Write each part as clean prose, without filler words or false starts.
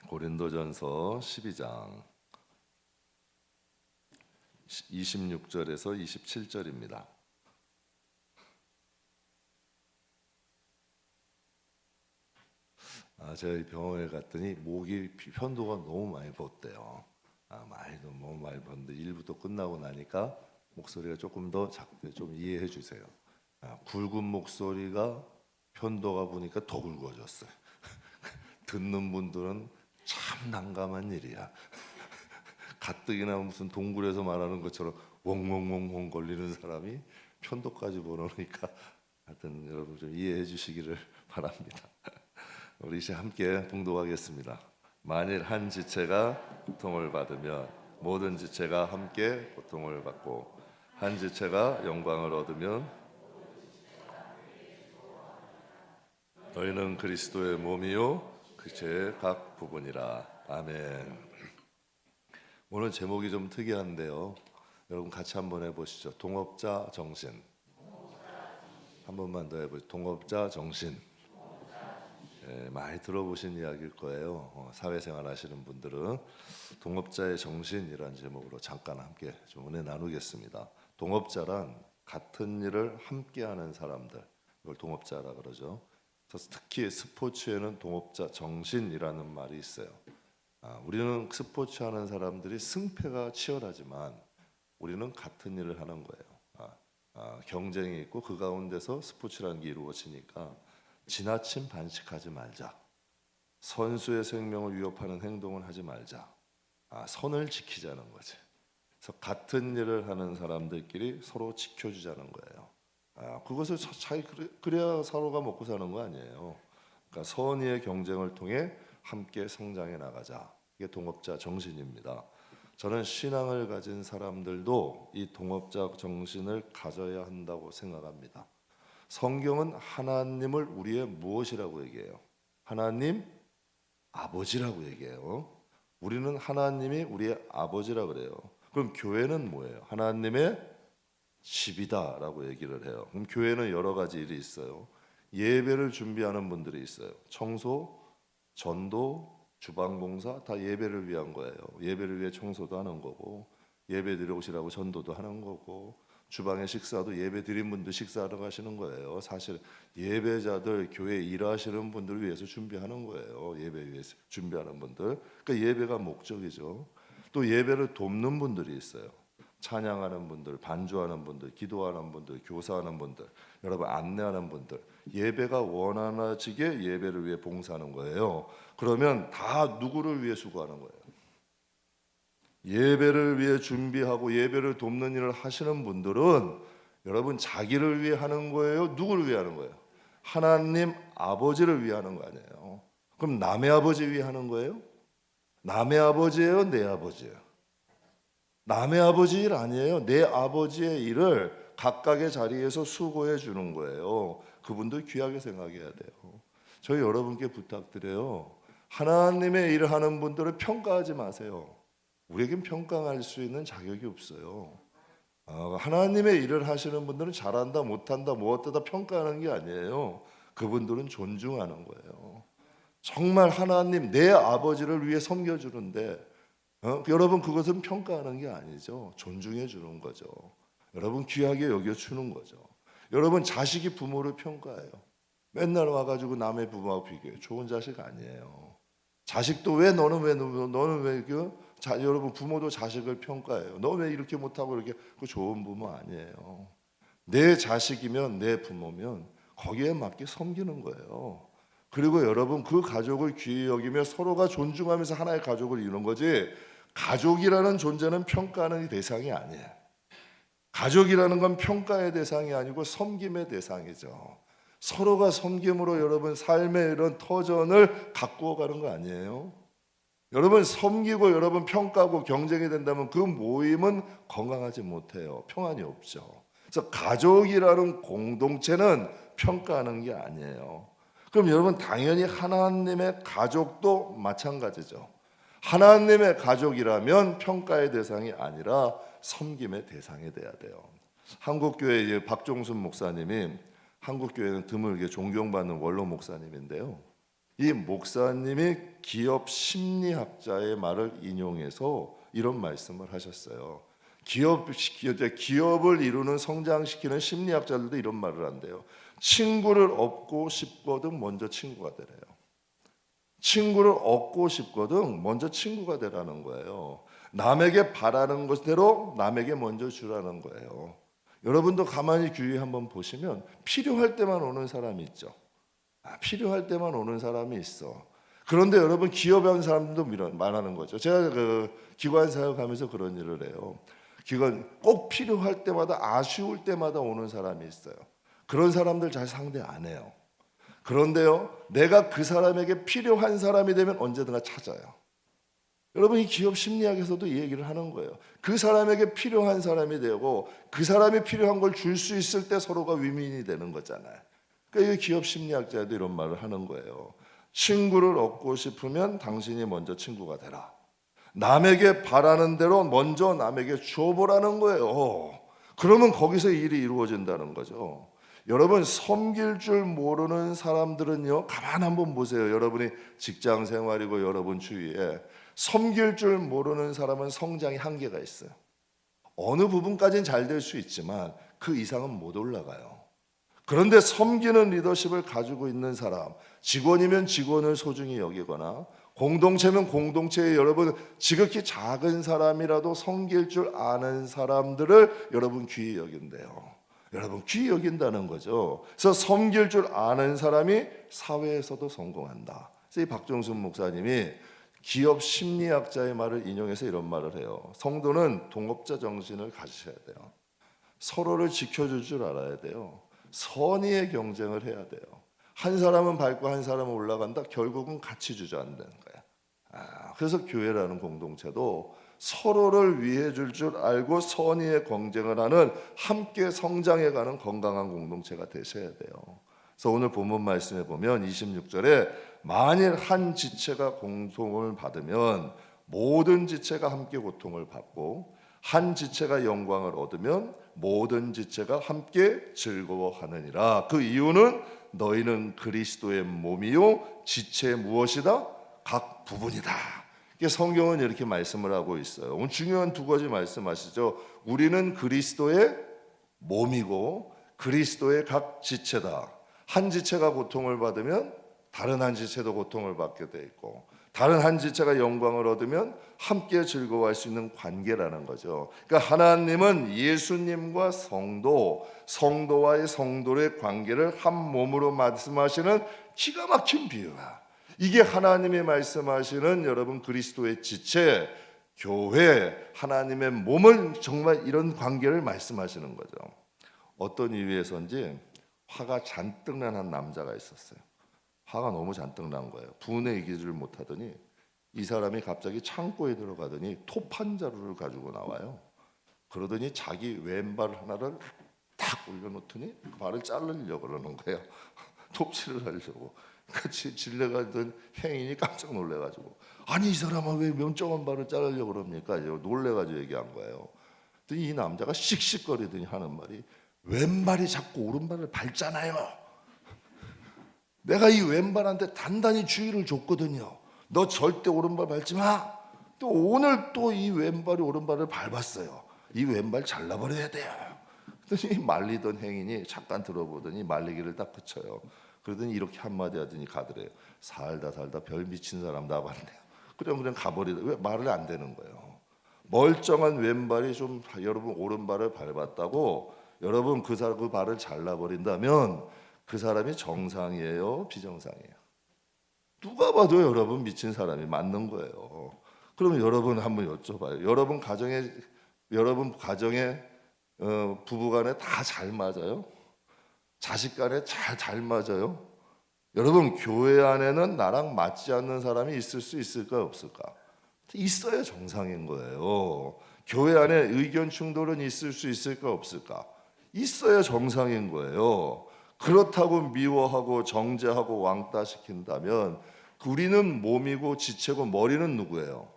고린도전서 12장 26절에서 27절입니다. 저희 병원에 갔더니 모기 편도가 너무 많이 벗대요. 너무 많이 벗는데 일부터 끝나고 나니까 목소리가 조금 더 작게 좀 이해해 주세요. 굵은 목소리가 편도가 보니까 더 굵어졌어요. 듣는 분들은 참 난감한 일이야. 가뜩이나 무슨 동굴에서 말하는 것처럼 웡웡웡웡 걸리는 사람이 편도까지 벌어놓으니까 하여튼 여러분 좀 이해해 주시기를 바랍니다. 우리 이제 함께 봉독하겠습니다. 만일 한 지체가 고통을 받으면 모든 지체가 함께 고통을 받고 한 지체가 영광을 얻으면 너희는 그리스도의 몸이요 그 지체의 각 부분이라. 아멘. 오늘 제목이 좀 특이한데요. 여러분 같이 한번 해보시죠. 동업자 정신. 한 번만 더 해보시죠. 동업자 정신. 많이 들어보신 이야기일 거예요. 사회생활 하시는 분들은 동업자의 정신이라는 제목으로 잠깐 함께 좀 은혜 나누겠습니다. 동업자란 같은 일을 함께하는 사람들, 이걸 동업자라 그러죠. 그래서 특히 스포츠에는 동업자 정신이라는 말이 있어요. 우리는 스포츠 하는 사람들이 승패가 치열하지만 우리는 같은 일을 하는 거예요. 경쟁이 있고 그 가운데서 스포츠라는 게 이루어지니까 지나친 반식하지 말자. 선수의 생명을 위협하는 행동을 하지 말자. 선을 지키자는 거지. 그래서 같은 일을 하는 사람들끼리 서로 지켜주자는 거예요. 그것을 그래야 서로가 먹고 사는 거 아니에요. 그러니까 선의의 경쟁을 통해 함께 성장해 나가자. 이게 동업자 정신입니다. 저는 신앙을 가진 사람들도 이 동업자 정신을 가져야 한다고 생각합니다. 성경은 하나님을 우리의 무엇이라고 얘기해요? 하나님 아버지라고 얘기해요. 우리는 하나님이 우리의 아버지라 그래요. 그럼 교회는 뭐예요? 하나님의 집이다라고 얘기를 해요. 그럼 교회는 여러 가지 일이 있어요. 예배를 준비하는 분들이 있어요. 청소, 전도, 주방봉사 다 예배를 위한 거예요. 예배를 위해 청소도 하는 거고 예배 드려 오시라고 전도도 하는 거고 주방의 식사도 예배 드린 분들 식사하러 가시는 거예요. 사실 예배자들 교회 일하시는 분들을 위해서 준비하는 거예요. 예배 위해서 준비하는 분들. 그러니까 예배가 목적이죠. 또 예배를 돕는 분들이 있어요. 찬양하는 분들, 반주하는 분들, 기도하는 분들, 교사하는 분들, 여러분 안내하는 분들, 예배가 원활해지게 예배를 위해 봉사하는 거예요. 그러면 다 누구를 위해 수고하는 거예요? 예배를 위해 준비하고 예배를 돕는 일을 하시는 분들은 여러분 자기를 위해 하는 거예요? 누구를 위해 하는 거예요? 하나님 아버지를 위해 하는 거 아니에요? 그럼 남의 아버지 위해 하는 거예요? 남의 아버지예요? 내 아버지예요? 남의 아버지 일 아니에요. 내 아버지의 일을 각각의 자리에서 수고해 주는 거예요. 그분들 귀하게 생각해야 돼요. 저희 여러분께 부탁드려요. 하나님의 일을 하는 분들을 평가하지 마세요. 우리에겐 평가할 수 있는 자격이 없어요. 하나님의 일을 하시는 분들은 잘한다 못한다 무엇하다 평가하는 게 아니에요. 그분들은 존중하는 거예요. 정말 하나님 내 아버지를 위해 섬겨주는데 여러분 그것은 평가하는 게 아니죠. 존중해 주는 거죠. 여러분 귀하게 여겨주는 거죠. 여러분 자식이 부모를 평가해요. 맨날 와가지고 남의 부모하고 비교해. 좋은 자식 아니에요. 자식도 너는 왜 여러분 부모도 자식을 평가해요. 너 왜 이렇게 못하고 이렇게. 그 좋은 부모 아니에요. 내 자식이면 내 부모면 거기에 맞게 섬기는 거예요. 그리고 여러분 그 가족을 귀히 여기며 서로가 존중하면서 하나의 가족을 이루는 거지. 가족이라는 존재는 평가하는 대상이 아니에요. 가족이라는 건 평가의 대상이 아니고 섬김의 대상이죠. 서로가 섬김으로 여러분 삶의 이런 터전을 가꾸어 가는 거 아니에요? 여러분 섬기고 여러분 평가하고 경쟁이 된다면 그 모임은 건강하지 못해요. 평안이 없죠. 그래서 가족이라는 공동체는 평가하는 게 아니에요. 그럼 여러분 당연히 하나님의 가족도 마찬가지죠. 하나님의 가족이라면 평가의 대상이 아니라 섬김의 대상이 돼야 돼요. 한국교회 박종순 목사님이 한국교회는 드물게 존경받는 원로 목사님인데요. 이 목사님이 기업 심리학자의 말을 인용해서 이런 말씀을 하셨어요. 기업을 이루는 성장시키는 심리학자들도 이런 말을 한대요. 친구를 얻고 싶거든 먼저 친구가 되래요. 친구를 얻고 싶거든 먼저 친구가 되라는 거예요. 남에게 바라는 것대로 남에게 먼저 주라는 거예요. 여러분도 가만히 주위 한번 보시면 필요할 때만 오는 사람이 있죠. 필요할 때만 오는 사람이 있어. 그런데 여러분 기업에 온 사람들도 말하는 거죠. 제가 그 기관 사역하면서 그런 일을 해요. 기관 꼭 필요할 때마다 아쉬울 때마다 오는 사람이 있어요. 그런 사람들 잘 상대 안 해요. 그런데요, 내가 그 사람에게 필요한 사람이 되면 언제든가 찾아요. 여러분 이 기업 심리학에서도 이 얘기를 하는 거예요. 그 사람에게 필요한 사람이 되고 그 사람이 필요한 걸 줄 수 있을 때 서로가 윈윈이 되는 거잖아요. 그러니까 이 기업 심리학자도 이런 말을 하는 거예요. 친구를 얻고 싶으면 당신이 먼저 친구가 되라. 남에게 바라는 대로 먼저 남에게 줘보라는 거예요. 그러면 거기서 일이 이루어진다는 거죠. 여러분 섬길 줄 모르는 사람들은요, 가만 한번 보세요. 여러분이 직장 생활이고 여러분 주위에 섬길 줄 모르는 사람은 성장이 한계가 있어요. 어느 부분까지는 잘 될 수 있지만 그 이상은 못 올라가요. 그런데 섬기는 리더십을 가지고 있는 사람, 직원이면 직원을 소중히 여기거나 공동체면 공동체에 여러분 지극히 작은 사람이라도 섬길 줄 아는 사람들을 여러분 귀히 여긴대요. 여러분 귀히 여긴다는 거죠. 그래서 섬길 줄 아는 사람이 사회에서도 성공한다. 그래서 이 박종순 목사님이 기업 심리학자의 말을 인용해서 이런 말을 해요. 성도는 동업자 정신을 가지셔야 돼요. 서로를 지켜줄 줄 알아야 돼요. 선의의 경쟁을 해야 돼요. 한 사람은 밟고 한 사람은 올라간다. 결국은 같이 주저앉는 거야. 그래서 교회라는 공동체도 서로를 위해 줄 알고 선의의 경쟁을 하는 함께 성장해가는 건강한 공동체가 되셔야 돼요. 그래서 오늘 본문 말씀에 보면 26절에 만일 한 지체가 고통을 받으면 모든 지체가 함께 고통을 받고 한 지체가 영광을 얻으면 모든 지체가 함께 즐거워하느니라. 그 이유는 너희는 그리스도의 몸이요 지체 무엇이다? 각 부분이다. 성경은 이렇게 말씀을 하고 있어요. 오늘 중요한 두 가지 말씀하시죠. 우리는 그리스도의 몸이고 그리스도의 각 지체다. 한 지체가 고통을 받으면 다른 한 지체도 고통을 받게 돼 있고 다른 한 지체가 영광을 얻으면 함께 즐거워할 수 있는 관계라는 거죠. 그러니까 하나님은 예수님과 성도와의 성도의 관계를 한 몸으로 말씀하시는 기가 막힌 비유야. 이게 하나님이 말씀하시는 여러분 그리스도의 지체, 교회, 하나님의 몸을 정말 이런 관계를 말씀하시는 거죠. 어떤 이유에서인지 화가 잔뜩 난 한 남자가 있었어요. 화가 너무 잔뜩 난 거예요. 분에 이기지를 못하더니 이 사람이 갑자기 창고에 들어가더니 톱 한 자루를 가지고 나와요. 그러더니 자기 왼발 하나를 탁 올려놓더니 그 발을 자르려고 그러는 거예요. 톱질을 하려고. 같이 질려가던 행인이 깜짝 놀래가지고 아니 이 사람아 왜 면적한 발을 자르려고 그럽니까? 놀래가지고 얘기한 거예요. 이 남자가 씩씩거리더니 하는 말이 왼발이 자꾸 오른발을 밟잖아요. 내가 이 왼발한테 단단히 주의를 줬거든요. 너 절대 오른발 밟지 마. 또 오늘 또 이 왼발이 오른발을 밟았어요. 이 왼발 잘라버려야 돼요. 그랬더니 말리던 행인이 잠깐 들어보더니 말리기를 딱 그쳐요. 그러더니 이렇게 한마디 하더니 가더래요. 살다 별 미친 사람 나봤네요. 그냥 가버리다. 왜 말을 안 되는 거예요. 멀쩡한 왼발이 좀 여러분 오른발을 밟았다고 여러분 그 사람 그 발을 잘라버린다면 그 사람이 정상이에요, 비정상이에요? 누가 봐도 여러분 미친 사람이 맞는 거예요. 그러면 여러분 한번 여쭤봐요. 여러분 가정에 부부간에 다 잘 맞아요? 자식간에 잘 맞아요? 여러분 교회 안에는 나랑 맞지 않는 사람이 있을 수 있을까 없을까? 있어야 정상인 거예요. 교회 안에 의견 충돌은 있을 수 있을까 없을까? 있어야 정상인 거예요. 그렇다고 미워하고 정죄하고 왕따시킨다면 우리는 몸이고 지체고 머리는 누구예요?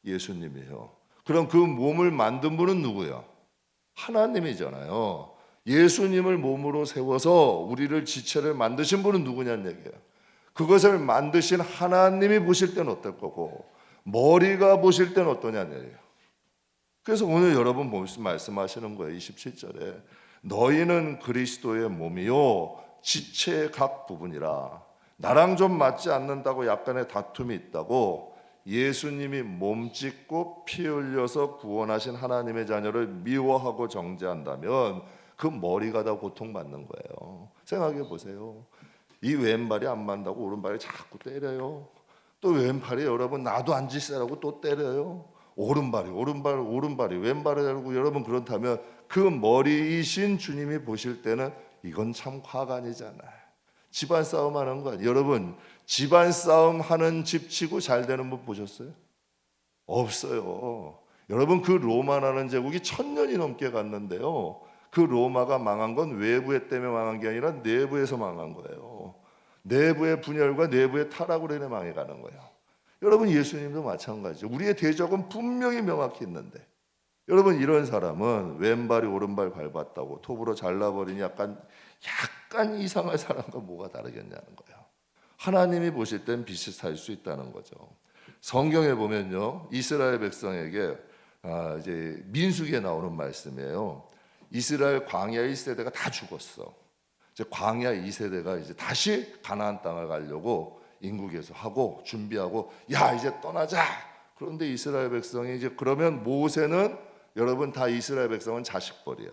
예수님이에요. 그럼 그 몸을 만든 분은 누구예요? 하나님이잖아요. 예수님을 몸으로 세워서 우리를 지체를 만드신 분은 누구냐는 얘기예요. 그것을 만드신 하나님이 보실 때는 어떨 거고 머리가 보실 때는 어떠냐는. 그래서 오늘 여러분 말씀하시는 거예요. 27절에 너희는 그리스도의 몸이요 지체의 각 부분이라. 나랑 좀 맞지 않는다고 약간의 다툼이 있다고 예수님이 몸 찢고 피 흘려서 구원하신 하나님의 자녀를 미워하고 정죄한다면 그 머리가 다 고통받는 거예요. 생각해 보세요. 이 왼발이 안 맞다고 오른발이 자꾸 때려요. 또 왼팔이 여러분 나도 안 짓세라고 또 때려요. 오른발이 왼발이 되고 여러분 그렇다면 그 머리이신 주님이 보실 때는 이건 참 화가 아니잖아요. 집안 싸움 하는 거 아니에요. 여러분 집안 싸움 하는 집 치고 잘 되는 분 보셨어요? 없어요. 여러분 그 로마라는 제국이 1000년이 넘게 갔는데요, 그 로마가 망한 건 외부에 때문에 망한 게 아니라 내부에서 망한 거예요. 내부의 분열과 내부의 타락으로 인해 망해가는 거예요. 여러분 예수님도 마찬가지죠. 우리의 대적은 분명히 명확히 있는데 여러분 이런 사람은 왼발이 오른발 밟았다고 톱으로 잘라버리니 약간 이상한 사람과 뭐가 다르겠냐는 거예요. 하나님이 보실 땐 비슷할 수 있다는 거죠. 성경에 보면요, 이스라엘 백성에게 이제 민수기에 나오는 말씀이에요. 이스라엘 광야 1세대가 다 죽었어. 이제 광야 2세대가 이제 다시 가나안 땅을 가려고 인국에서 하고 준비하고 야 이제 떠나자. 그런데 이스라엘 백성이 이제 그러면 모세는 여러분 다 이스라엘 백성은 자식벌이야.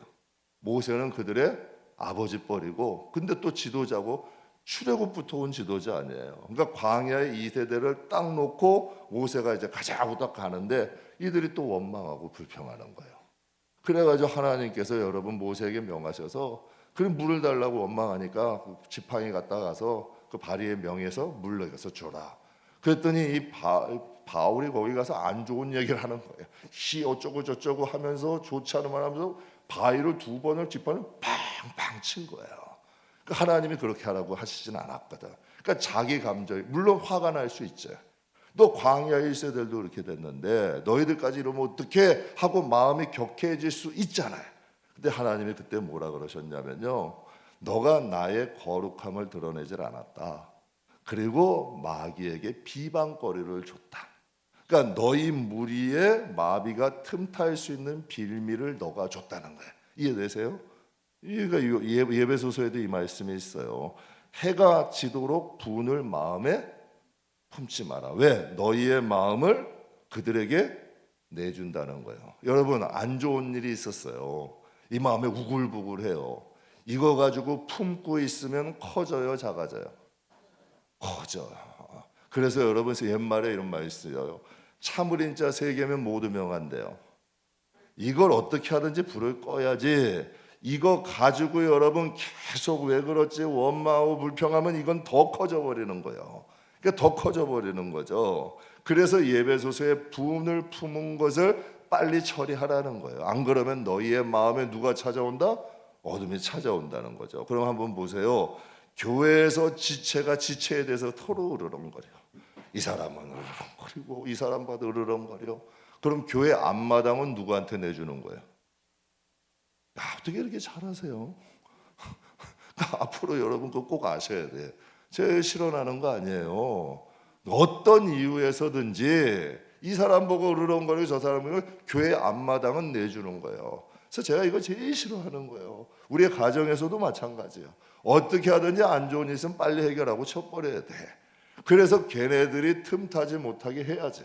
모세는 그들의 아버지 뻘이고 근데 또 지도자고 출애굽부터 온 지도자 아니에요. 그러니까 광야의 2세대를 딱 놓고 모세가 이제 가자 후딱 가는데 이들이 또 원망하고 불평하는 거예요. 그래가지고 하나님께서 여러분 모세에게 명하셔서 그럼 물을 달라고 원망하니까 지팡이 갖다 가서 그 바리의 명에서 물 내서 줘라. 그랬더니 이 바울이 거기 가서 안 좋은 얘기를 하는 거예요. 시 어쩌고 저쩌고 하면서 좋지 않은 말 하면서 바위를 2번을 지팡이를 팡팡 친 거예요. 그러니까 하나님이 그렇게 하라고 하시진 않았거든. 그러니까 자기 감정이 물론 화가 날 수 있죠. 너 광야 1세들도 그렇게 됐는데 너희들까지 이러면 어떻게 하고 마음이 격해질 수 있잖아요. 근데 하나님이 그때 뭐라 그러셨냐면요, 너가 나의 거룩함을 드러내질 않았다. 그리고 마귀에게 비방거리를 줬다. 그러니까 너희 무리에 마비가 틈탈 수 있는 빌미를 너가 줬다는 거예요. 이해되세요? 그러니까 예배소서에도 이 말씀이 있어요. 해가 지도록 분을 마음에 품지 마라. 왜? 너희의 마음을 그들에게 내준다는 거예요. 여러분 안 좋은 일이 있었어요. 이 마음에 우글부글해요. 이거 가지고 품고 있으면 커져요, 작아져요? 커져요. 그래서 여러분 옛말에 이런 말이 있어요. 참을인 자 3개면 모두 명한대요. 이걸 어떻게 하든지 불을 꺼야지. 이거 가지고 여러분 계속 왜 그렇지 원망하고 불평하면 이건 더 커져 버리는 거예요. 그러니까 더 커져 버리는 거죠. 그래서 예배소서에 분을 품은 것을 빨리 처리하라는 거예요. 안 그러면 너희의 마음에 누가 찾아온다? 어둠이 찾아온다는 거죠. 그럼 한번 보세요. 교회에서 지체가 지체에 대해서 서로 으르렁거려. 이 사람은 으르렁거리고 이 사람 봐도 으르렁거려. 그럼 교회 앞마당은 누구한테 내주는 거예요? 야, 어떻게 이렇게 잘하세요? 앞으로 여러분 그거 꼭 아셔야 돼요. 제가 실언하는 거 아니에요. 어떤 이유에서든지 이 사람 보고 으르렁거리고 저 사람을 교회 앞마당은 내주는 거예요. 그래서 제가 이거 제일 싫어하는 거예요. 우리의 가정에서도 마찬가지예요. 어떻게 하든지 안 좋은 일 있으면 빨리 해결하고 쳐버려야 돼. 그래서 걔네들이 틈타지 못하게 해야지.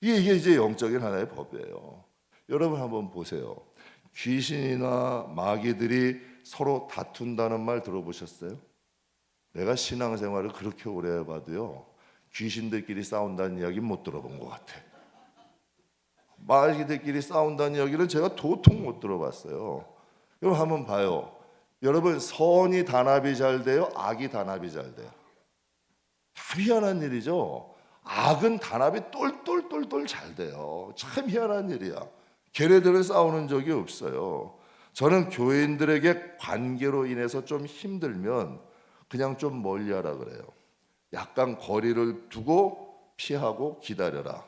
이게 이제 영적인 하나의 법이에요. 여러분 한번 보세요. 귀신이나 마귀들이 서로 다툰다는 말 들어보셨어요? 내가 신앙생활을 그렇게 오래 해봐도요, 귀신들끼리 싸운다는 이야기 못 들어본 것 같아. 마귀들끼리 싸운다는 이야기를 제가 도통 못 들어봤어요. 여러분 한번 봐요. 여러분 선이 단합이 잘 돼요? 악이 단합이 잘 돼요? 참 희한한 일이죠. 악은 단합이 똘똘똘똘 잘 돼요. 참 희한한 일이야. 걔네들은 싸우는 적이 없어요. 저는 교인들에게 관계로 인해서 좀 힘들면 그냥 좀 멀리하라 그래요. 약간 거리를 두고 피하고 기다려라.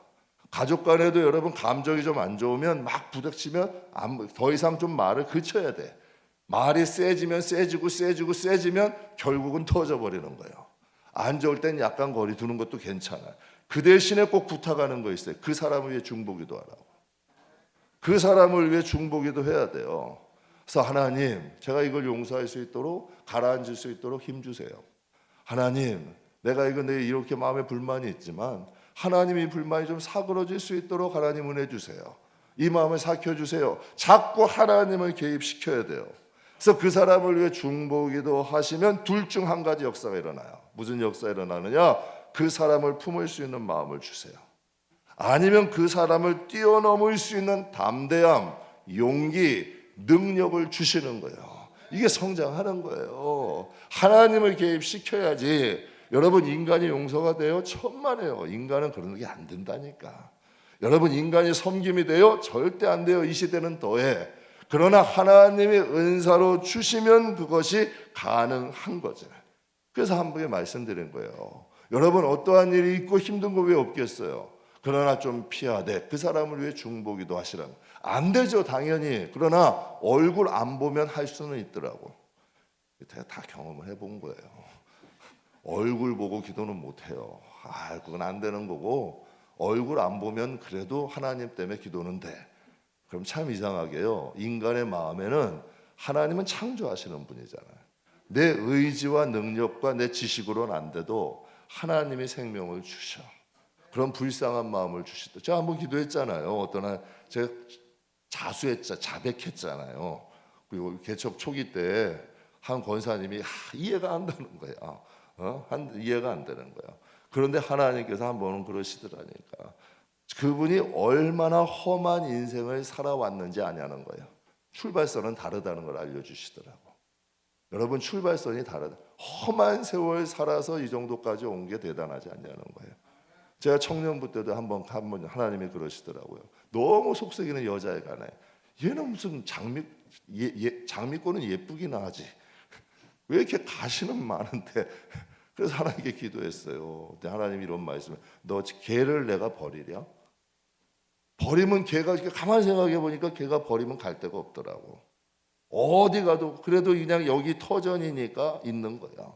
가족 간에도 여러분 감정이 좀 안 좋으면 막 부닥치면 더 이상 좀 말을 그쳐야 돼. 말이 세지면 세지고 세지면 결국은 터져버리는 거예요. 안 좋을 땐 약간 거리 두는 것도 괜찮아요. 그 대신에 꼭 부탁하는 거 있어요. 그 사람을 위해 중보기도 하라고. 그 사람을 위해 중보기도 해야 돼요. 그래서 하나님, 제가 이걸 용서할 수 있도록, 가라앉을 수 있도록 힘 주세요. 하나님, 내가 이렇게 마음에 불만이 있지만 하나님이 불만이 좀 사그러질 수 있도록 하나님 은혜 주세요. 이 마음을 삭혀 주세요. 자꾸 하나님을 개입시켜야 돼요. 그래서 그 사람을 위해 중보기도 하시면 둘 중 한 가지 역사가 일어나요. 무슨 역사가 일어나느냐? 그 사람을 품을 수 있는 마음을 주세요. 아니면 그 사람을 뛰어넘을 수 있는 담대함, 용기, 능력을 주시는 거예요. 이게 성장하는 거예요. 하나님을 개입시켜야지. 여러분, 인간이 용서가 돼요? 천만에요. 인간은 그런 게 안 된다니까. 여러분, 인간이 섬김이 돼요? 절대 안 돼요. 이 시대는 더해. 그러나 하나님이 은사로 주시면 그것이 가능한 거죠. 그래서 한 번에 말씀드린 거예요. 여러분, 어떠한 일이 있고 힘든 거 왜 없겠어요? 그러나 좀 피하되 그 사람을 위해 중보기도 하시라는. 안 되죠, 당연히. 그러나 얼굴 안 보면 할 수는 있더라고. 제가 다 경험을 해본 거예요. 얼굴 보고 기도는 못 해요. 그건 안 되는 거고, 얼굴 안 보면 그래도 하나님 때문에 기도는 돼. 그럼 참 이상하게요, 인간의 마음에는 하나님은 창조하시는 분이잖아요. 내 의지와 능력과 내 지식으로는 안 돼도 하나님이 생명을 주셔. 그런 불쌍한 마음을 주시다. 제가 한번 기도했잖아요. 어떤 날 제가 자백했잖아요. 그리고 개척 초기 때 한 권사님이 이해가 안 되는 거야. 이해가 안 되는 거야. 그런데 하나님께서 한 번은 그러시더라니까. 그분이 얼마나 험한 인생을 살아왔는지 아냐는 거예요. 출발선은 다르다는 걸 알려주시더라고. 여러분, 출발선이 다르다. 험한 세월 살아서 이 정도까지 온 게 대단하지 않냐는 거예요. 제가 청년부 때도 한번 하나님이 그러시더라고요. 너무 속썩이는 여자애가 네. 얘는 무슨 장미꽃은 예쁘기나 하지. 왜 이렇게 가시는 많은데. 그래서 하나님께 기도했어요. 근데 하나님이 이런 말씀을, 너 걔를 내가 버리랴? 버리면 걔가, 가만히 생각해 보니까 걔가 버리면 갈 데가 없더라고. 어디 가도 그래도 그냥 여기 터전이니까 있는 거야.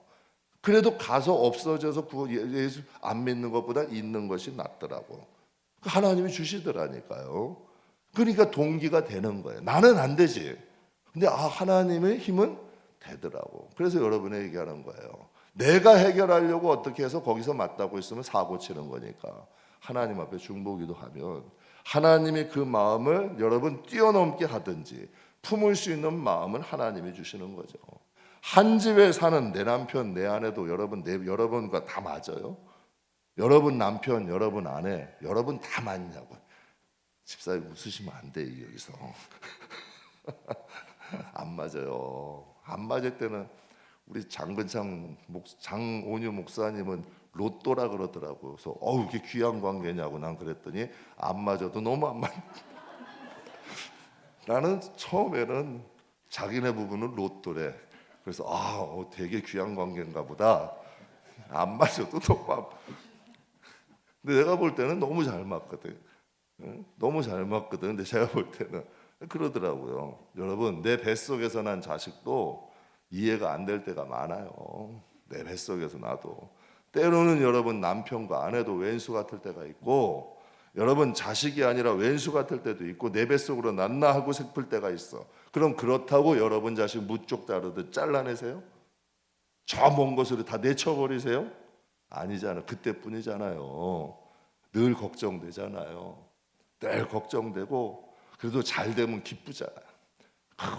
그래도 가서 없어져서 예수 안 믿는 것보다 있는 것이 낫더라고. 하나님이 주시더라니까요. 그러니까 동기가 되는 거예요. 나는 안 되지. 근데 하나님의 힘은 되더라고. 그래서 여러분에게 얘기하는 거예요. 내가 해결하려고 어떻게 해서 거기서 맞다고 있으면 사고 치는 거니까 하나님 앞에 중보기도 하면 하나님이 그 마음을 여러분 뛰어넘게 하든지 품을 수 있는 마음은 하나님이 주시는 거죠. 한 집에 사는 내 남편, 내 아내도 여러분과 다 맞아요? 여러분 남편, 여러분 아내, 여러분 다 맞냐고. 집사님 웃으시면 안 돼, 여기서. 안 맞아요. 안 맞을 때는 우리 장온유 목사님은 로또라 그러더라고요. 그래서 이게 귀한 관계냐고 난 그랬더니 안 맞아도 너무 안 맞. 나는 처음에는 자기네 부부는 로또래. 그래서 되게 귀한 관계인가 보다. 안 맞아도 너무 안. 근데 내가 볼 때는 너무 잘 맞거든. 너무 잘 맞거든. 근데 제가 볼 때는 그러더라고요. 여러분, 내 뱃속에서 난 자식도 이해가 안 될 때가 많아요. 내 뱃속에서 나도. 때로는 여러분 남편과 아내도 왼수 같을 때가 있고, 여러분 자식이 아니라 왼수 같을 때도 있고, 내 뱃속으로 낫나 하고 싶을 때가 있어. 그럼 그렇다고 여러분 자식 무쪽 다르듯 잘라내세요? 저 먼 곳으로 다 내쳐버리세요? 아니잖아요. 그때뿐이잖아요. 늘 걱정되잖아요. 늘 걱정되고, 그래도 잘 되면 기쁘잖아요.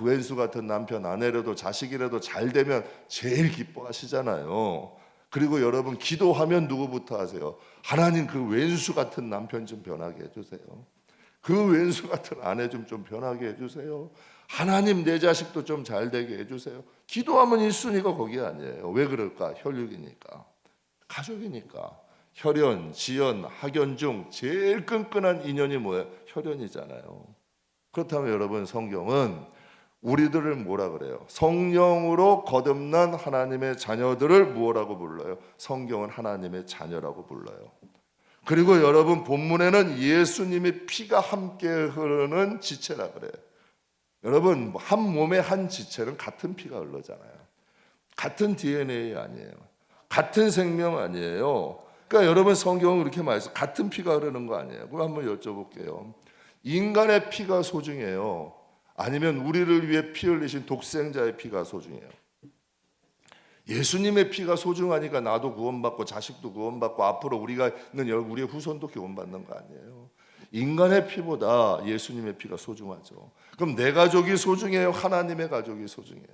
왼수 같은 남편, 아내라도 자식이라도 잘 되면 제일 기뻐하시잖아요. 그리고 여러분 기도하면 누구부터 하세요? 하나님, 그 왼수 같은 남편 좀 변하게 해주세요. 그 왼수 같은 아내 좀 변하게 해주세요. 하나님, 내 자식도 좀 잘 되게 해주세요. 기도하면 1순위가 거기 아니에요. 왜 그럴까? 혈육이니까, 가족이니까. 혈연, 지연, 학연 중 제일 끈끈한 인연이 뭐예요? 혈연이잖아요. 그렇다면 여러분, 성경은 우리들을 뭐라 그래요? 성령으로 거듭난 하나님의 자녀들을 뭐라고 불러요? 성경은 하나님의 자녀라고 불러요. 그리고 여러분, 본문에는 예수님의 피가 함께 흐르는 지체라 그래요. 여러분, 한 몸의 한 지체는 같은 피가 흘러잖아요. 같은 DNA 아니에요. 같은 생명 아니에요. 그러니까 여러분 성경은 그렇게 말해서 같은 피가 흐르는 거 아니에요. 그럼 한번 여쭤볼게요. 인간의 피가 소중해요? 아니면 우리를 위해 피 흘리신 독생자의 피가 소중해요? 예수님의 피가 소중하니까 나도 구원받고 자식도 구원받고 앞으로 우리가 있는 우리의 후손도 구원받는 거 아니에요? 인간의 피보다 예수님의 피가 소중하죠. 그럼 내 가족이 소중해요? 하나님의 가족이 소중해요?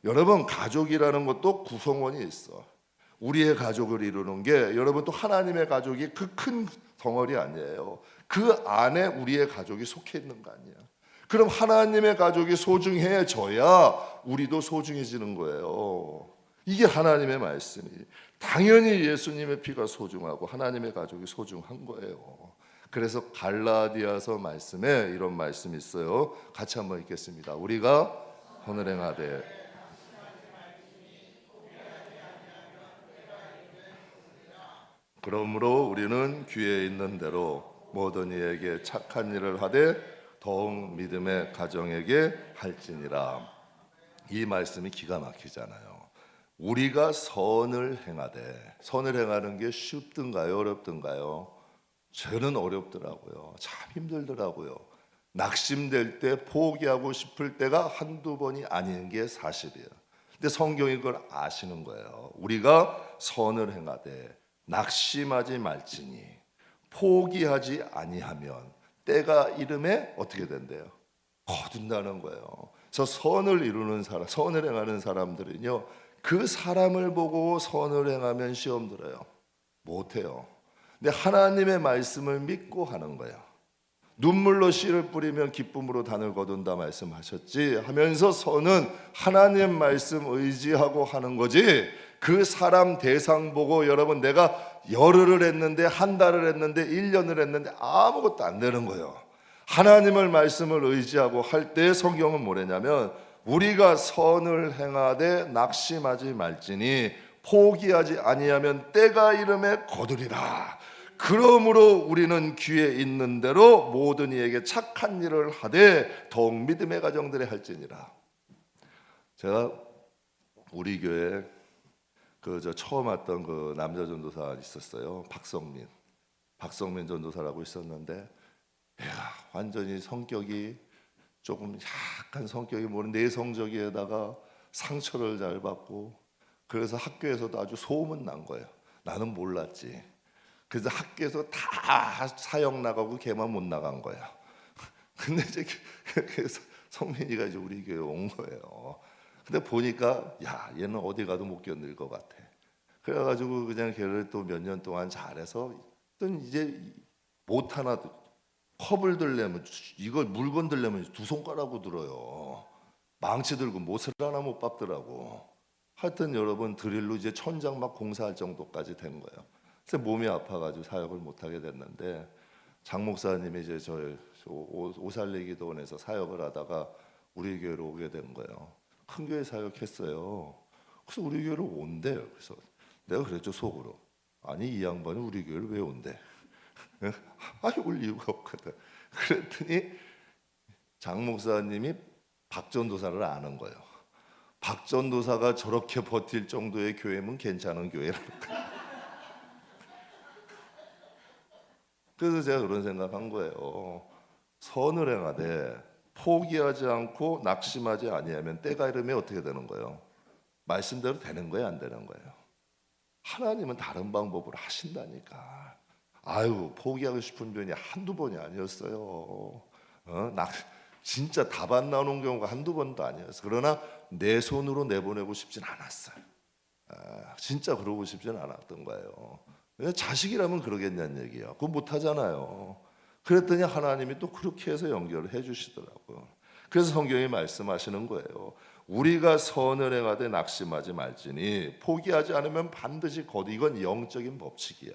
여러분, 가족이라는 것도 구성원이 있어. 우리의 가족을 이루는 게 여러분 또 하나님의 가족이 그 큰 덩어리 아니에요. 그 안에 우리의 가족이 속해 있는 거 아니야. 그럼 하나님의 가족이 소중해져야 우리도 소중해지는 거예요. 이게 하나님의 말씀이. 당연히 예수님의 피가 소중하고 하나님의 가족이 소중한 거예요. 그래서 갈라디아서 말씀에 이런 말씀이 있어요. 같이 한번 읽겠습니다. 우리가 선을 행하되 그러므로 우리는 귀에 있는 대로 모든 이에게 착한 일을 하되 더욱 믿음의 가정에게 할지니라. 이 말씀이 기가 막히잖아요. 우리가 선을 행하되, 선을 행하는 게 쉽든가요, 어렵든가요? 저는 어렵더라고요. 참 힘들더라고요. 낙심될 때, 포기하고 싶을 때가 한두 번이 아닌 게 사실이에요. 근데 성경이 그걸 아시는 거예요. 우리가 선을 행하되 낙심하지 말지니 포기하지 아니하면 때가 이름에 어떻게 된대요? 거둔다는 거예요. 그래서 선을 이루는 사람, 선을 행하는 사람들은요, 그 사람을 보고 선을 행하면 시험 들어요. 못해요. 근데 하나님의 말씀을 믿고 하는 거예요. 눈물로 씨를 뿌리면 기쁨으로 단을 거둔다 말씀하셨지 하면서 선은 하나님 말씀 의지하고 하는 거지, 그 사람 대상 보고 여러분 내가 열흘을 했는데 한 달을 했는데 1년을 했는데 아무것도 안 되는 거예요. 하나님을 말씀을 의지하고 할 때 성경은 뭐냐면 우리가 선을 행하되 낙심하지 말지니 포기하지 아니하면 때가 이름에 거두리라. 그러므로 우리는 귀에 있는 대로 모든 이에게 착한 일을 하되 더욱 믿음의 가정들에 할지니라. 제가 우리 교회 처음 왔던 그 남자 전도사 있었어요. 박성민 전도사라고 있었는데, 완전히 성격이 조금 약간 성격이 내성적이에다가 상처를 잘 받고, 그래서 학교에서도 아주 소문 난 거예요. 나는 몰랐지. 그래서 학교에서 다 사역 나가고 걔만 못 나간 거예요. 근데 이제 그래서 성민이가 이제 우리 교회 온 거예요. 근데 보니까 얘는 어디 가도 못 견딜 것 같아. 그래가지고 그냥 걔를 또 몇 년 동안 잘해서 또 이제 못 하나 컵을 들려면 이걸 물건 들려면 두 손가락으로 들어요. 망치 들고 못을 하나 못 밟더라고. 하여튼 여러분 드릴로 이제 천장 막 공사할 정도까지 된 거예요. 그래서 몸이 아파가지고 사역을 못 하게 됐는데, 장 목사님이 이제 저 오살리기도원에서 사역을 하다가 우리 교회로 오게 된 거예요. 큰 교회 사역했어요. 그래서 우리 교회로 온대요. 그래서 내가 그랬죠, 속으로. 아니 이 양반이 우리 교회를 왜 온대? 올 이유가 없거든. 그랬더니 장 목사님이 박 전도사를 아는 거예요. 박 전도사가 저렇게 버틸 정도의 교회면 괜찮은 교회라는 거예요. 그래서 제가 그런 생각한 거예요. 선을 행하되 포기하지 않고 낙심하지 아니하면 때가 이르면 어떻게 되는 거예요? 말씀대로 되는 거예요, 안 되는 거예요? 하나님은 다른 방법으로 하신다니까. 포기하고 싶은 분이 한두 번이 아니었어요. 진짜 답 안 나오는 경우가 한두 번도 아니었어요. 그러나 내 손으로 내보내고 싶진 않았어요. 진짜 그러고 싶진 않았던 거예요. 자식이라면 그러겠냐는 얘기야. 그거 못하잖아요. 그랬더니 하나님이 또 그렇게 해서 연결을 해주시더라고요. 그래서 성경이 말씀하시는 거예요. 우리가 선을 행하되 낙심하지 말지니 포기하지 않으면 반드시 거두. 이건 영적인 법칙이야.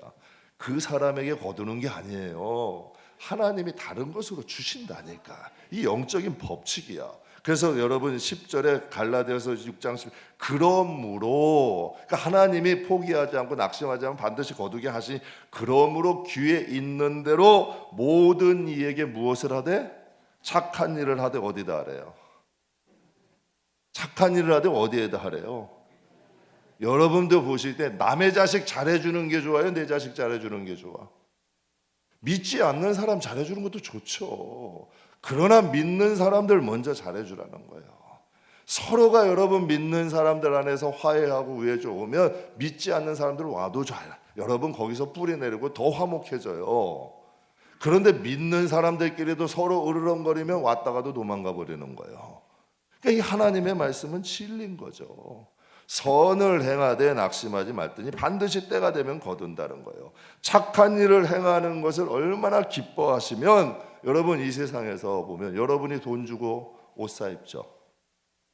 그 사람에게 거두는 게 아니에요. 하나님이 다른 것으로 주신다니까. 이 영적인 법칙이야. 그래서 여러분 10절에 갈라디아서 6장 10 그러므로, 그러니까 하나님이 포기하지 않고 낙심하지 않으면 반드시 거두게 하시니 그러므로 귀에 있는 대로 모든 이에게 무엇을 하되 착한 일을 하되 어디다 하래요? 착한 일을 하되 어디에다 하래요? 여러분도 보실 때 남의 자식 잘해주는 게 좋아요? 내 자식 잘해주는 게 좋아? 믿지 않는 사람 잘해주는 것도 좋죠. 그러나 믿는 사람들 먼저 잘해주라는 거예요. 서로가 여러분 믿는 사람들 안에서 화해하고 우애 좋으면 믿지 않는 사람들 와도 좋아요. 여러분 거기서 뿌리 내리고 더 화목해져요. 그런데 믿는 사람들끼리도 서로 으르렁거리면 왔다가도 도망가 버리는 거예요. 그러니까 이 하나님의 말씀은 진리인 거죠. 선을 행하되 낙심하지 말더니 반드시 때가 되면 거둔다는 거예요. 착한 일을 행하는 것을 얼마나 기뻐하시면 여러분 이 세상에서 보면 여러분이 돈 주고 옷 사 입죠.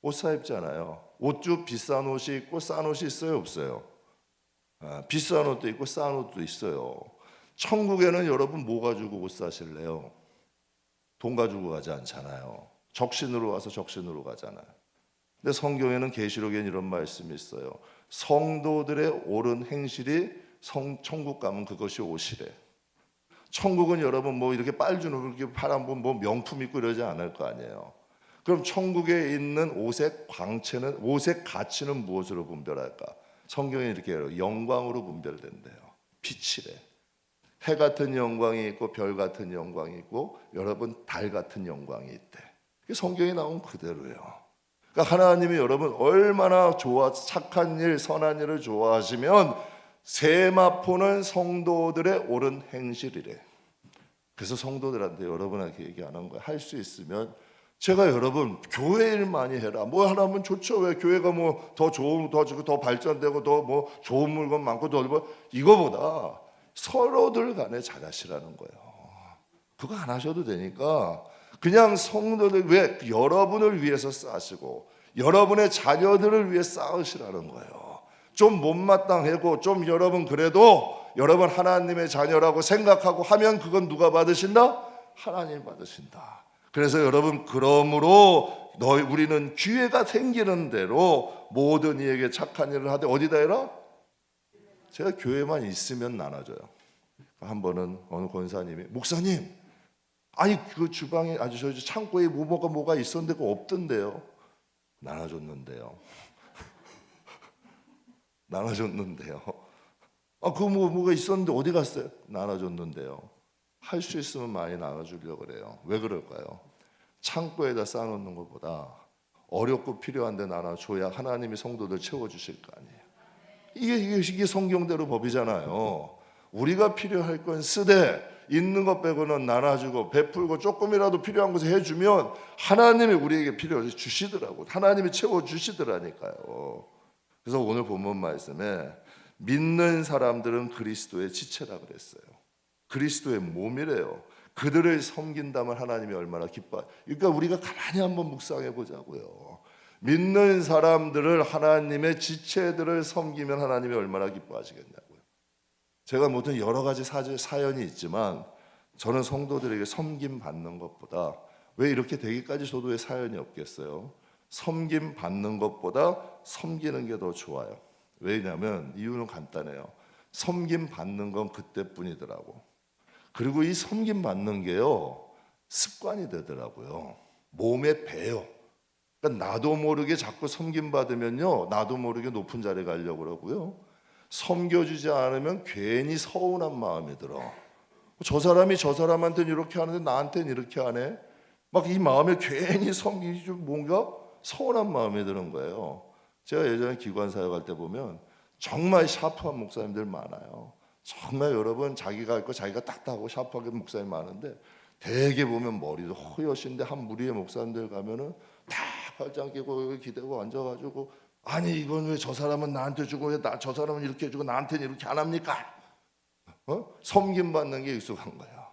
옷 사 입잖아요. 옷도 비싼 옷이 있고 싼 옷이 있어요, 없어요? 비싼 옷도 있고 싼 옷도 있어요. 천국에는 여러분 뭐 가지고 옷 사실래요? 돈 가지고 가지 않잖아요. 적신으로 와서 적신으로 가잖아요. 근데 성경에는 계시록에는 이런 말씀이 있어요. 성도들의 옳은 행실이 천국 가면 그것이 옷이래. 천국은 여러분 뭐 이렇게 빨주노 이렇게 파란 뭐 명품 입고 이러지 않을 거 아니에요. 그럼 천국에 있는 옷의 광채는 옷의 가치는 무엇으로 분별할까? 성경에 이렇게 해요. 영광으로 분별된대요. 빛이래. 해 같은 영광이 있고 별 같은 영광이 있고 여러분 달 같은 영광이 있대. 그게 성경에 나온 그대로예요. 그러니까 하나님이 여러분 얼마나 착한 일, 선한 일을 좋아하시면 세마포는 성도들의 옳은 행실이래. 그래서 성도들한테 여러분한테 얘기하는 거야. 할 수 있으면 제가 여러분 교회 일 많이 해라. 뭐 하나면 좋죠. 왜 교회가 뭐 더 좋은 더 발전되고 더 뭐 좋은 물건 많고 더 뭐 이거보다 서로들 간에 잘하시라는 거예요. 그거 안 하셔도 되니까 그냥 성도들 왜 여러분을 위해서 싸시고 여러분의 자녀들을 위해 싸우시라는 거예요. 좀 못마땅하고 좀 여러분 그래도 여러분 하나님의 자녀라고 생각하고 하면 그건 누가 받으신다? 하나님 받으신다. 그래서 여러분 그러므로 우리는 기회가 생기는 대로 모든 이에게 착한 일을 하되 어디다 해라? 제가 교회만 있으면 나눠줘요. 한 번은 어느 권사님이 목사님 아니 그 주방에 아주 저 창고에 뭐가 있었는데 그거 없던데요. 나눠줬는데요. 나눠줬는데요. 그거 뭐가 있었는데 어디 갔어요? 나눠줬는데요. 할 수 있으면 많이 나눠주려고 그래요. 왜 그럴까요? 창고에다 쌓아놓는 것보다 어렵고 필요한데 나눠줘야 하나님이 성도들 채워주실 거 아니에요. 이게 성경대로 법이잖아요. 우리가 필요할 건 쓰되 있는 것 빼고는 나눠주고 베풀고 조금이라도 필요한 것을 해주면 하나님이 우리에게 필요해서 주시더라고. 하나님이 채워주시더라니까요. 그래서 오늘 본문 말씀에 믿는 사람들은 그리스도의 지체라 그랬어요. 그리스도의 몸이래요. 그들을 섬긴다면 하나님이 얼마나 기뻐. 그러니까 우리가 가만히 한번 묵상해 보자고요. 믿는 사람들을 하나님의 지체들을 섬기면 하나님이 얼마나 기뻐하시겠냐고요. 제가 모든 여러 가지 사연이 있지만 저는 성도들에게 섬김 받는 것보다 왜 이렇게 되기까지 저도 왜 사연이 없겠어요? 섬김 받는 것보다 섬기는 게 더 좋아요. 왜냐하면 이유는 간단해요. 섬김 받는 건 그때뿐이더라고. 그리고 이 섬김 받는 게요 습관이 되더라고요. 몸에 배요. 그러니까 나도 모르게 자꾸 섬김 받으면요 나도 모르게 높은 자리에 가려고 그러고요. 섬겨주지 않으면 괜히 서운한 마음이 들어. 저 사람이 저 사람한테는 이렇게 하는데 나한테는 이렇게 하네. 막 이 마음에 괜히 섬기기 좀 뭔가 서운한 마음이 드는 거예요. 제가 예전에 기관 사역할 때 보면 정말 샤프한 목사님들 많아요. 정말 여러분 자기가 있고 자기가 딱딱하고 샤프하게 목사님 많은데 대개 보면 머리도 허여신데 한 무리의 목사님들 가면은 다 팔짱 끼고 기대고 앉아가지고 아니 이건 왜 저 사람은 나한테 주고 왜 저 사람은 이렇게 해주고 나한테는 이렇게 안 합니까? 섬김 받는 게 익숙한 거예요.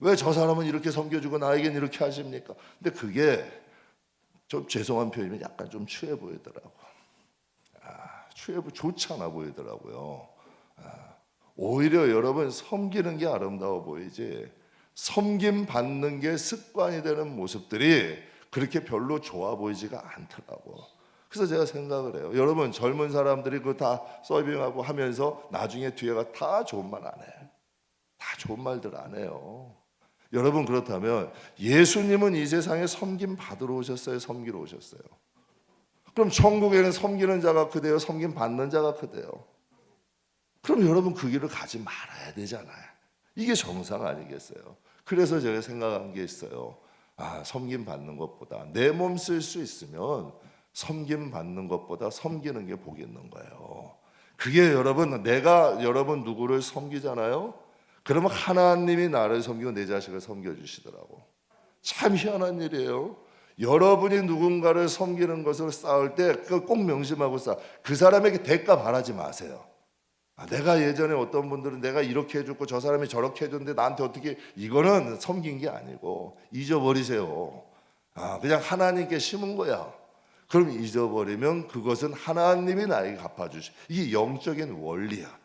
왜 저 사람은 이렇게 섬겨주고 나에겐 이렇게 하십니까? 근데 그게 좀 죄송한 표현이면 약간 좀 추해 보이더라고. 좋지 않아 보이더라고요. 오히려 여러분 섬기는 게 아름다워 보이지 섬김 받는 게 습관이 되는 모습들이 그렇게 별로 좋아 보이지가 않더라고. 그래서 제가 생각을 해요. 여러분 젊은 사람들이 그거 다 서빙하고 하면서 나중에 뒤에가 다 좋은 말 안 해. 다 좋은 말들 안 해요. 여러분 그렇다면 예수님은 이 세상에 섬김 받으러 오셨어요? 섬기러 오셨어요? 그럼 천국에는 섬기는 자가 크대요, 섬김 받는 자가 크대요? 그럼 여러분 그 길을 가지 말아야 되잖아요. 이게 정상 아니겠어요? 그래서 제가 생각한 게 있어요. 섬김 받는 것보다 내 몸 쓸 수 있으면 섬김 받는 것보다 섬기는 게 복이 있는 거예요. 그게 여러분, 내가 여러분 누구를 섬기잖아요. 그러면 하나님이 나를 섬기고 내 자식을 섬겨주시더라고. 참 희한한 일이에요. 여러분이 누군가를 섬기는 것을 쌓을 때 꼭 명심하고 쌓아. 그 사람에게 대가 바라지 마세요. 내가 예전에 어떤 분들은 내가 이렇게 해줬고 저 사람이 저렇게 해줬는데 나한테 어떻게, 이거는 섬긴 게 아니고 잊어버리세요. 그냥 하나님께 심은 거야. 그럼 잊어버리면 그것은 하나님이 나에게 갚아주시. 이게 영적인 원리야.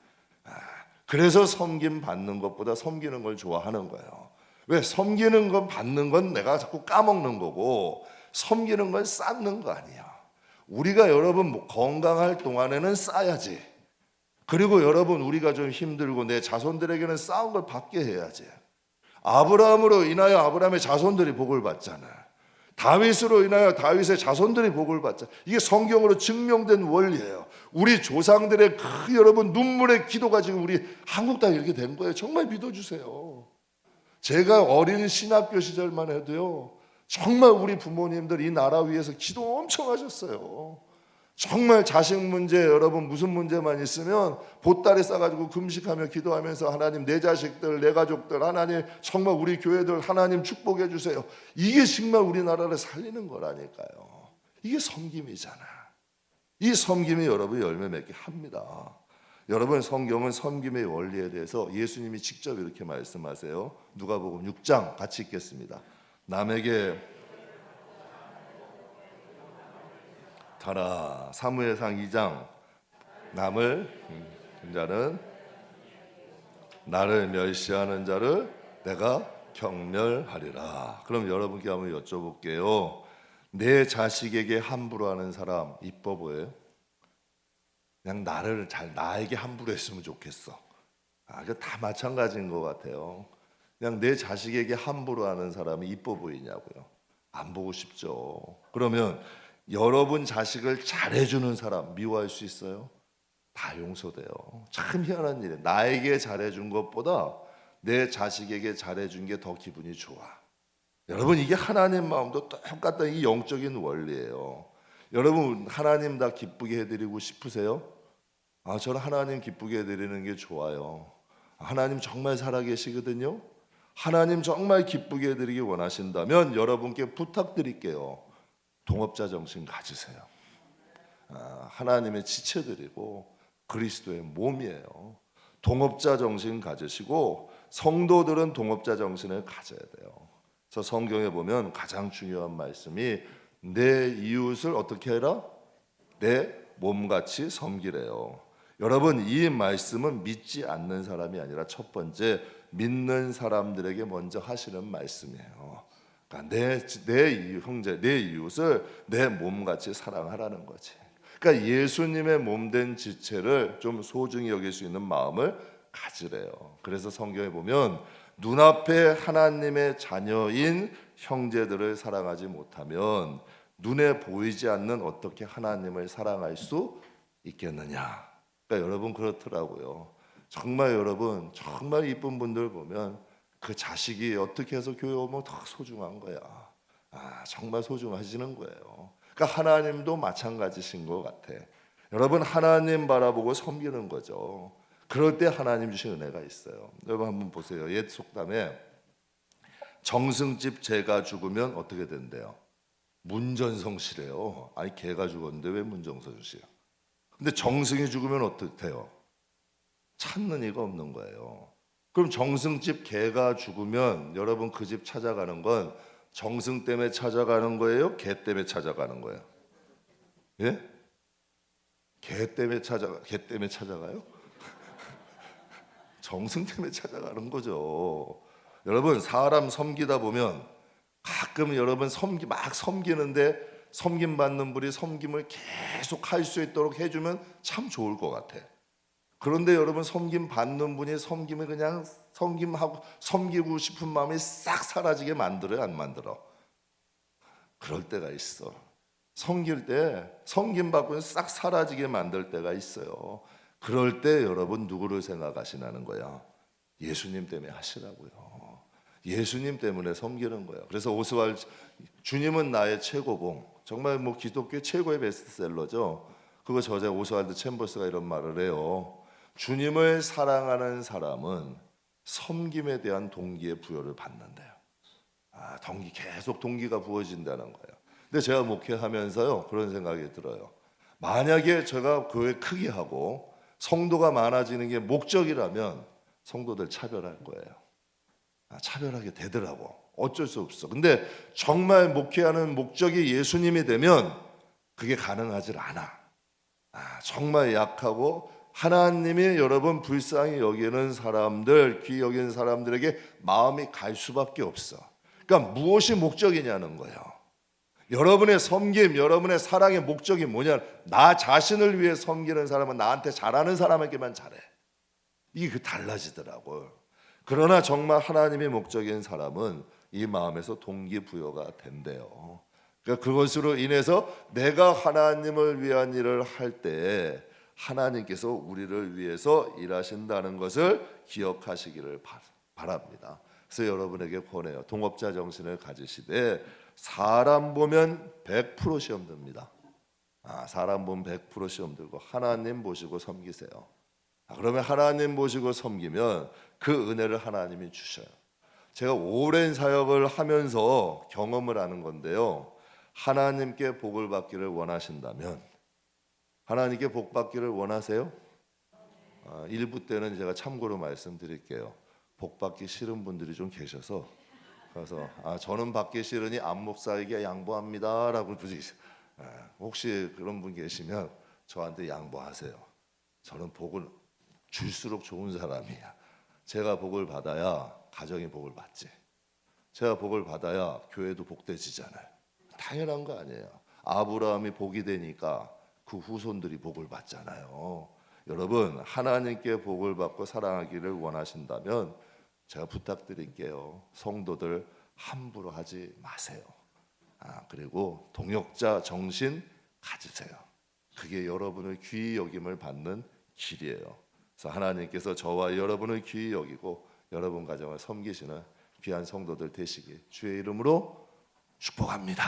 그래서 섬김 받는 것보다 섬기는 걸 좋아하는 거예요. 왜? 섬기는 건 받는 건 내가 자꾸 까먹는 거고 섬기는 건 쌓는 거 아니야. 우리가 여러분 건강할 동안에는 쌓아야지. 그리고 여러분 우리가 좀 힘들고 내 자손들에게는 쌓은 걸 받게 해야지. 아브라함으로 인하여 아브라함의 자손들이 복을 받잖아. 다윗으로 인하여 다윗의 자손들이 복을 받자. 이게 성경으로 증명된 원리예요. 우리 조상들의 그 여러분 눈물의 기도가 지금 우리 한국 땅에 이렇게 된 거예요. 정말 믿어주세요. 제가 어린 신학교 시절만 해도요, 정말 우리 부모님들 이 나라 위해서 기도 엄청 하셨어요. 정말 자식 문제, 여러분 무슨 문제만 있으면 보따리 싸가지고 금식하며 기도하면서 하나님 내 자식들, 내 가족들, 하나님 정말 우리 교회들 하나님 축복해 주세요. 이게 정말 우리나라를 살리는 거라니까요. 이게 섬김이잖아. 이 섬김이 여러분 열매 맺게 합니다. 여러분 성경은 섬김의 원리에 대해서 예수님이 직접 이렇게 말씀하세요. 누가복음 6장 같이 읽겠습니다. 남에게 가라. 사무엘상 2장 남을 자는 나를 멸시하는 자를 내가 경멸하리라. 그럼 여러분께 한번 여쭤볼게요. 내 자식에게 함부로 하는 사람 이뻐 보여요? 그냥 나를 나에게 함부로 했으면 좋겠어. 그 다 마찬가지인 것 같아요. 그냥 내 자식에게 함부로 하는 사람이 이뻐 보이냐고요? 안 보고 싶죠. 그러면 여러분 자식을 잘해주는 사람 미워할 수 있어요? 다 용서돼요. 참 희한한 일이에요. 나에게 잘해준 것보다 내 자식에게 잘해준 게 더 기분이 좋아. 여러분 이게 하나님 마음도 똑같은 이 영적인 원리예요. 여러분 하나님 다 기쁘게 해드리고 싶으세요? 저는 하나님 기쁘게 해드리는 게 좋아요. 하나님 정말 살아계시거든요. 하나님 정말 기쁘게 해드리기 원하신다면 여러분께 부탁드릴게요. 동업자 정신 가지세요. 하나님의 지체들이고 그리스도의 몸이에요. 동업자 정신 가지시고 성도들은 동업자 정신을 가져야 돼요. 그래서 성경에 보면 가장 중요한 말씀이 내 이웃을 어떻게 해라? 내 몸같이 섬기래요. 여러분 이 말씀은 믿지 않는 사람이 아니라 첫 번째 믿는 사람들에게 먼저 하시는 말씀이에요. 그러니까 내 형제, 내 이웃을 내 몸같이 사랑하라는 거지. 그러니까 예수님의 몸된 지체를 좀 소중히 여길 수 있는 마음을 가지래요. 그래서 성경에 보면 눈앞에 하나님의 자녀인 형제들을 사랑하지 못하면 눈에 보이지 않는 어떻게 하나님을 사랑할 수 있겠느냐. 그러니까 여러분 그렇더라고요. 정말 여러분 정말 이쁜 분들 보면 그 자식이 어떻게 해서 교회 오면 더 소중한 거야. 정말 소중하시는 거예요. 그러니까 하나님도 마찬가지신 것 같아. 여러분 하나님 바라보고 섬기는 거죠. 그럴 때 하나님 주신 은혜가 있어요. 여러분 한번 보세요. 옛 속담에 정승집 재가 죽으면 어떻게 된대요? 문전성시래요. 아니 개가 죽었는데 왜 문전성시야? 근데 정승이 죽으면 어떻게 돼요? 찾는 이가 없는 거예요. 그럼 정승집 개가 죽으면 여러분 그 집 찾아가는 건 정승 때문에 찾아가는 거예요? 개 때문에 찾아가는 거예요? 예? 개 때문에 찾아가요? 정승 때문에 찾아가는 거죠. 여러분 사람 섬기다 보면 가끔 여러분 막 섬기는데 섬김 받는 분이 섬김을 계속 할 수 있도록 해주면 참 좋을 것 같아. 그런데 여러분 섬김 받는 분이 섬김을 그냥 섬기고 싶은 마음이 싹 사라지게 만들어요, 안 만들어? 그럴 때가 있어. 섬길 때 섬김 받고 싹 사라지게 만들 때가 있어요. 그럴 때 여러분 누구를 생각하시라는 거야? 예수님 때문에 하시라고요. 예수님 때문에 섬기는 거예요. 그래서 오스왈드 주님은 나의 최고봉, 정말 뭐 기독교 최고의 베스트셀러죠. 그거 저자 오스왈드 챔버스가 이런 말을 해요. 주님을 사랑하는 사람은 섬김에 대한 동기의 부여를 받는데요. 계속 동기가 부어진다는 거예요. 근데 제가 목회하면서요 그런 생각이 들어요. 만약에 제가 교회 크게 하고 성도가 많아지는 게 목적이라면 성도들 차별할 거예요. 차별하게 되더라고. 어쩔 수 없어. 근데 정말 목회하는 목적이 예수님이 되면 그게 가능하질 않아. 정말 약하고 하나님이 여러분 불쌍히 여기는 사람들, 귀히 여기는 사람들에게 마음이 갈 수밖에 없어. 그러니까 무엇이 목적이냐는 거예요. 여러분의 섬김, 여러분의 사랑의 목적이 뭐냐? 나 자신을 위해 섬기는 사람은 나한테 잘하는 사람에게만 잘해. 이게 달라지더라고요. 그러나 정말 하나님의 목적인 사람은 이 마음에서 동기부여가 된대요. 그러니까 그것으로 인해서 내가 하나님을 위한 일을 할 때 하나님께서 우리를 위해서 일하신다는 것을 기억하시기를 바랍니다. 그래서 여러분에게 권해요. 동업자 정신을 가지시되 사람 보면 100% 시험 듭니다. 사람 보면 100% 시험 들고 하나님 보시고 섬기세요. 그러면 하나님 보시고 섬기면 그 은혜를 하나님이 주셔요. 제가 오랜 사역을 하면서 경험을 하는 건데요. 하나님께 복을 받기를 원하신다면, 하나님께 복 받기를 원하세요? 일부 때는 제가 참고로 말씀드릴게요. 복 받기 싫은 분들이 좀 계셔서 그래서 저는 받기 싫으니 안 목사에게 양보합니다라고 혹시 그런 분 계시면 저한테 양보하세요. 저는 복을 줄수록 좋은 사람이야. 제가 복을 받아야 가정이 복을 받지. 제가 복을 받아야 교회도 복되지잖아요. 당연한 거 아니에요. 아브라함이 복이 되니까 그 후손들이 복을 받잖아요. 여러분 하나님께 복을 받고 사랑하기를 원하신다면 제가 부탁드릴게요. 성도들 함부로 하지 마세요. 그리고 동역자 정신 가지세요. 그게 여러분의 귀히 여김을 받는 길이에요. 그래서 하나님께서 저와 여러분을 귀히 여기고 여러분 가정을 섬기시는 귀한 성도들 되시기 주의 이름으로 축복합니다.